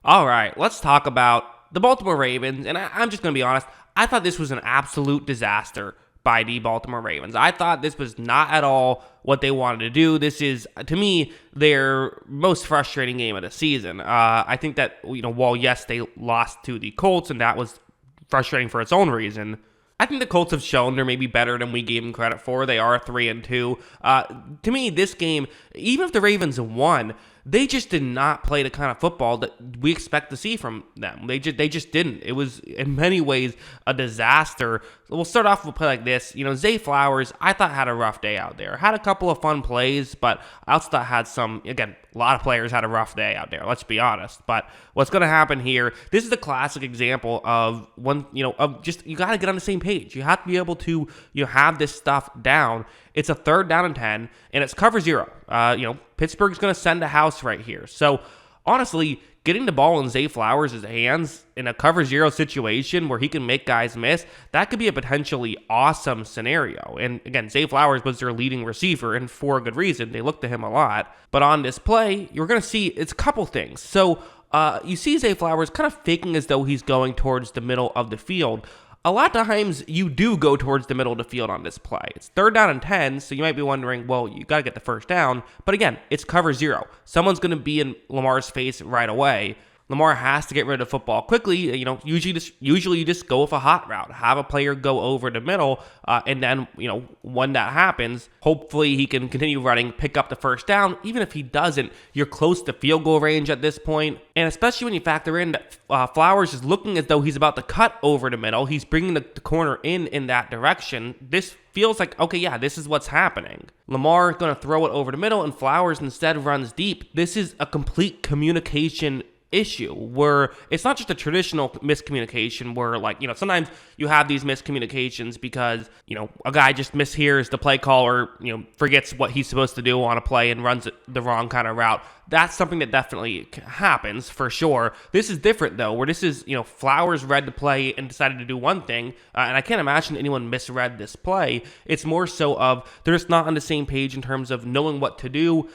All right, let's talk about the Baltimore Ravens. And I'm just going to be honest, I thought this was an absolute disaster by the Baltimore Ravens. I thought this was not at all what they wanted to do. This is, to me, their most frustrating game of the season. I think that, while yes, they lost to the Colts, and that was frustrating for its own reason, I think the Colts have shown they're maybe better than we gave them credit for. They are 3-2. To me, this game, even if the Ravens won, they just did not play the kind of football that we expect to see from them. They just didn't. It was, in many ways, a disaster. We'll start off with a play like this. Zay Flowers, I thought had a rough day out there. Had a couple of fun plays, but I also thought had some, again, a lot of players had a rough day out there, let's be honest. But what's going to happen here, this is a classic example of one, of just, you got to get on the same page. You have to be able to, have this stuff down. It's a 3rd down and 10, and it's cover 0. Pittsburgh's going to send a house right here. So, honestly, getting the ball in Zay Flowers' hands in a cover 0 situation where he can make guys miss, that could be a potentially awesome scenario. And again, Zay Flowers was their leading receiver, and for a good reason. They looked to him a lot. But on this play, you're going to see it's a couple things. So, you see Zay Flowers kind of faking as though he's going towards the middle of the field. A lot of times, you do go towards the middle of the field on this play. It's 3rd down and 10, so you might be wondering, well, you got to get the first down. But again, it's cover 0. Someone's going to be in Lamar's face right away. Lamar has to get rid of the football quickly. Usually you just go with a hot route. Have a player go over the middle, and then, when that happens, hopefully he can continue running, pick up the first down. Even if he doesn't, you're close to field goal range at this point. And especially when you factor in that Flowers is looking as though he's about to cut over the middle. He's bringing the corner in that direction. This feels like, okay, yeah, this is what's happening. Lamar is going to throw it over the middle, and Flowers instead runs deep. This is a complete communication issue where it's not just a traditional miscommunication where, sometimes you have these miscommunications because, a guy just mishears the play call or, forgets what he's supposed to do on a play and runs the wrong kind of route. That's something that definitely happens for sure. This is different though, where this is, Flowers read the play and decided to do one thing, and I can't imagine anyone misread this play. It's more so of they're just not on the same page in terms of knowing what to do.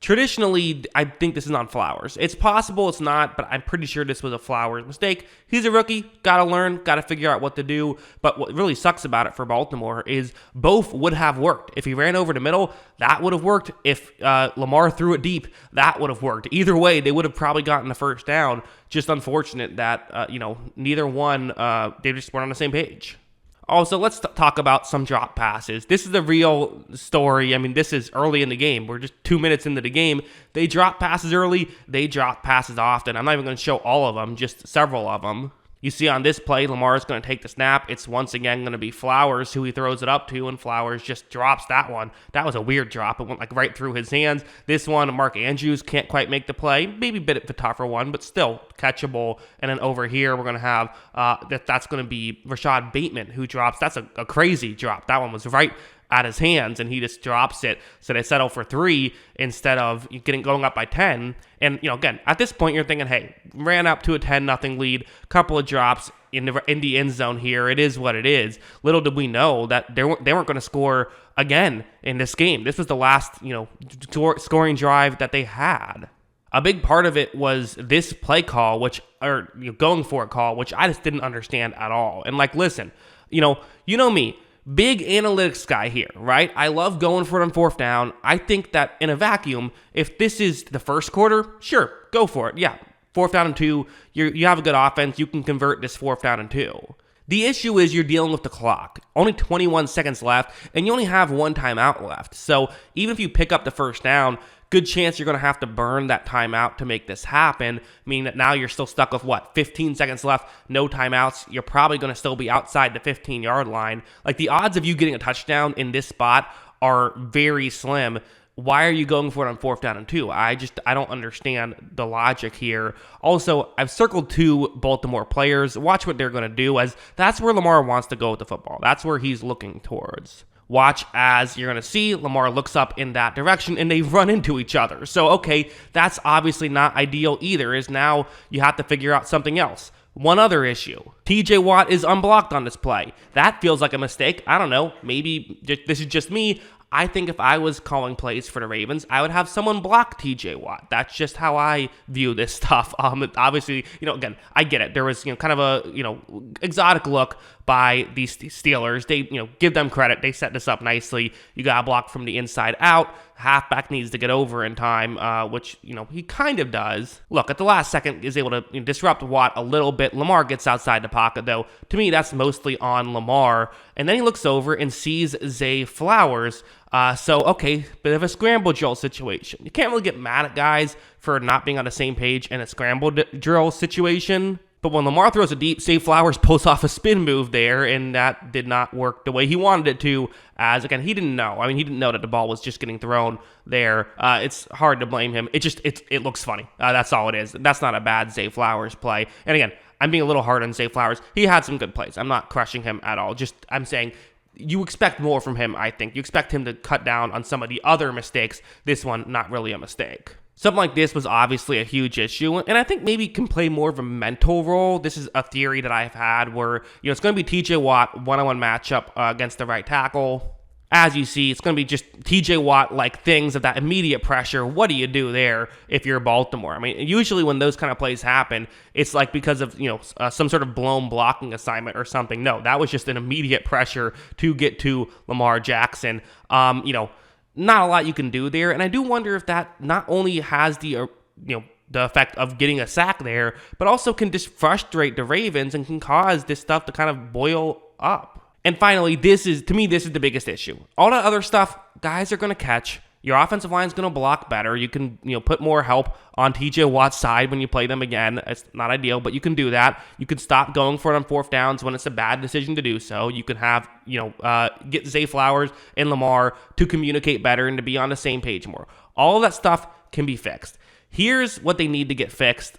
Traditionally, I think this is on Flowers. It's possible it's not, but I'm pretty sure this was a Flowers mistake. He's a rookie, gotta learn, gotta figure out what to do. But what really sucks about it for Baltimore is both would have worked. If he ran over the middle, that would have worked. If Lamar threw it deep, that would have worked. Either way, they would have probably gotten the first down. Just unfortunate that, neither one, they just weren't on the same page. Also, let's talk about some drop passes. This is the real story. I mean, this is early in the game. We're just 2 minutes into the game. They drop passes early. They drop passes often. I'm not even going to show all of them, just several of them. You see on this play, Lamar is going to take the snap. It's once again going to be Flowers who he throws it up to, and Flowers just drops that one. That was a weird drop. It went right through his hands. This one, Mark Andrews can't quite make the play. Maybe a bit of a tougher one, but still catchable. And then over here, we're going to have, that's going to be Rashad Bateman who drops. That's a crazy drop. That one was right at his hands, and he just drops it. So they settle for 3 instead of going up by 10. And, again, at this point, you're thinking, hey, ran up to a 10-0 lead, couple of drops in the end zone here. It is what it is. Little did we know that they weren't going to score again in this game. This was the last, scoring drive that they had. A big part of it was this play call, going for it call, which I just didn't understand at all. And listen, you know me. Big analytics guy here, right? I love going for it on 4th down. I think that in a vacuum, if this is the first quarter, sure, go for it. Yeah, 4th down and 2, you have a good offense. You can convert this 4th down and 2. The issue is you're dealing with the clock. Only 21 seconds left, and you only have 1 timeout left. So even if you pick up the first down, good chance you're going to have to burn that timeout to make this happen, meaning that now you're still stuck with, 15 seconds left, no timeouts. You're probably going to still be outside the 15-yard line. The odds of you getting a touchdown in this spot are very slim. Why are you going for it on 4th down and 2? I don't understand the logic here. Also, I've circled 2 Baltimore players. Watch what they're going to do, as that's where Lamar wants to go with the football. That's where he's looking towards. Watch as you're going to see Lamar looks up in that direction and they run into each other. So, okay, that's obviously not ideal either, is now you have to figure out something else. One other issue. TJ Watt is unblocked on this play. That feels like a mistake. I don't know. Maybe this is just me. I think if I was calling plays for the Ravens, I would have someone block TJ Watt. That's just how I view this stuff. Obviously, again, I get it. There was, kind of a, exotic look by these Steelers. They, give them credit. They set this up nicely. You got a block from the inside out. Halfback needs to get over in time, which, he kind of does. Look, at the last second, is able to disrupt Watt a little bit. Lamar gets outside the pocket, though. To me, that's mostly on Lamar. And then he looks over and sees Zay Flowers. Okay, bit of a scramble drill situation. You can't really get mad at guys for not being on the same page in a scramble drill situation. But when Lamar throws a deep, Zay Flowers pulls off a spin move there, and that did not work the way he wanted it to, as, again, he didn't know. He didn't know that the ball was just getting thrown there. It's hard to blame him. It looks funny. That's all it is. That's not a bad Zay Flowers play. And again, I'm being a little hard on Zay Flowers. He had some good plays. I'm not crushing him at all. I'm saying you expect more from him, I think. You expect him to cut down on some of the other mistakes. This one, not really a mistake. Something like this was obviously a huge issue, and I think maybe can play more of a mental role. This is a theory that I've had where, it's going to be TJ Watt, one-on-one matchup against the right tackle. As you see, it's going to be just TJ Watt-like things of that immediate pressure. What do you do there if you're Baltimore? Usually when those kind of plays happen, it's like because of, some sort of blown blocking assignment or something. No, that was just an immediate pressure to get to Lamar Jackson. Not a lot you can do there, and I do wonder if that not only has the effect of getting a sack there, but also can just frustrate the Ravens and can cause this stuff to kind of boil up. And finally, this is the biggest issue. All that other stuff, guys are going to catch. Your offensive line is going to block better. You can, put more help on TJ Watt's side when you play them again. It's not ideal, but you can do that. You can stop going for it on fourth downs when it's a bad decision to do so. You can have, get Zay Flowers and Lamar to communicate better and to be on the same page more. All of that stuff can be fixed. Here's what they need to get fixed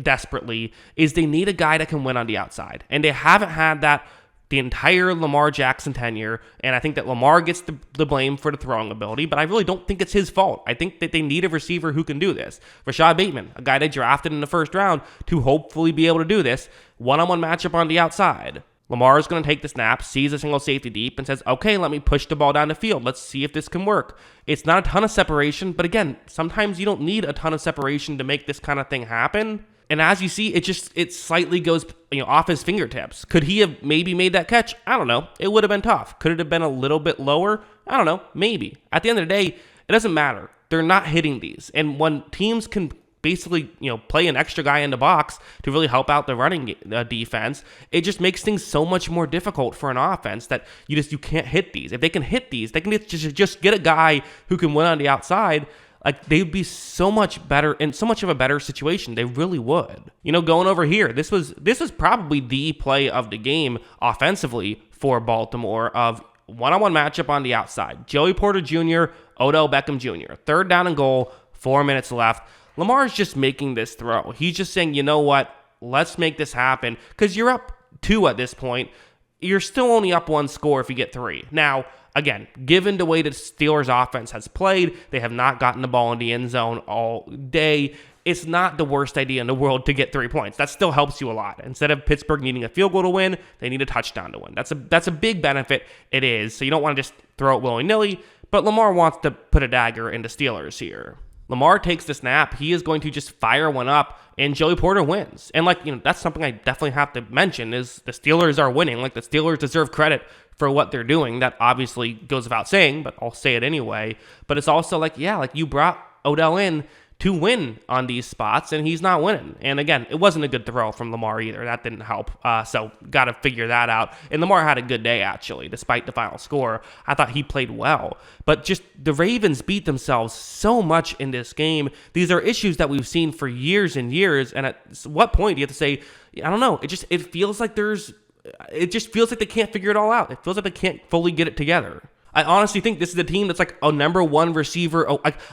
desperately is they need a guy that can win on the outside. And they haven't had that the entire Lamar Jackson tenure, and I think that Lamar gets the blame for the throwing ability, but I really don't think it's his fault. I think that they need a receiver who can do this. Rashad Bateman, a guy they drafted in the first round to hopefully be able to do this, one-on-one matchup on the outside. Lamar is going to take the snap, sees a single safety deep, and says, okay, let me push the ball down the field. Let's see if this can work. It's not a ton of separation, but again, sometimes you don't need a ton of separation to make this kind of thing happen. And as you see, it slightly goes off his fingertips. Could he have maybe made that catch? I don't know. It would have been tough. Could it have been a little bit lower? I don't know. Maybe. At the end of the day, it doesn't matter. They're not hitting these. And when teams can basically play an extra guy in the box to really help out the running defense, it just makes things so much more difficult for an offense that you can't hit these. If they can hit these, they can just get a guy who can win on the outside. Like, they'd be so much better in so much of a better situation. They really would. Going over here, this was probably the play of the game offensively for Baltimore of one-on-one matchup on the outside. Joey Porter Jr., Odell Beckham Jr. 3rd down and goal, 4 minutes left. Lamar's just making this throw. He's just saying, you know what? Let's make this happen. Because you're up 2 at this point. You're still only up 1 score if you get 3. Now, again, given the way the Steelers' offense has played, they have not gotten the ball in the end zone all day. It's not the worst idea in the world to get 3 points. That still helps you a lot. Instead of Pittsburgh needing a field goal to win, they need a touchdown to win. That's a big benefit. It is. So you don't want to just throw it willy-nilly, but Lamar wants to put a dagger into Steelers here. Lamar takes the snap. He is going to just fire one up, and Joey Porter wins. And, that's something I definitely have to mention is the Steelers are winning. The Steelers deserve credit for what they're doing. That obviously goes without saying, but I'll say it anyway. But it's also you brought Odell in to win on these spots, and he's not winning. And again, it wasn't a good throw from Lamar either. That didn't help. So got to figure that out. And Lamar had a good day, actually, despite the final score. I thought he played well. But just the Ravens beat themselves so much in this game. These are issues that we've seen for years and years. And at what point do you have to say, I don't know. It feels like they can't figure it all out. It feels like they can't fully get it together. I honestly think this is a team that's a number one receiver.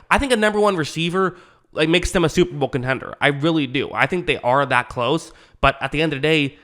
I think a number one receiver makes them a Super Bowl contender. I really do. I think they are that close. But at the end of the day,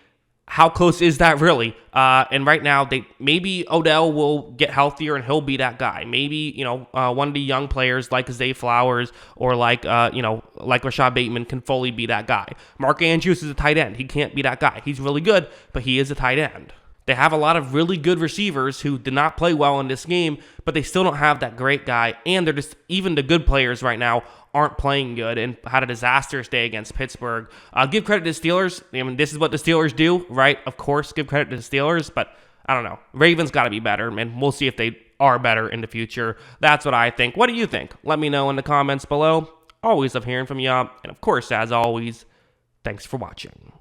how close is that really? And right now, maybe Odell will get healthier and he'll be that guy. Maybe one of the young players like Zay Flowers or like Rashad Bateman can fully be that guy. Mark Andrews is a tight end. He can't be that guy. He's really good, but he is a tight end. They have a lot of really good receivers who did not play well in this game, but they still don't have that great guy. And they're just, even the good players right now aren't playing good and had a disastrous day against Pittsburgh. Give credit to the Steelers. I mean, this is what the Steelers do, right? Of course, give credit to the Steelers, but I don't know. Ravens got to be better, and we'll see if they are better in the future. That's what I think. What do you think? Let me know in the comments below. Always love hearing from you. And of course, as always, thanks for watching.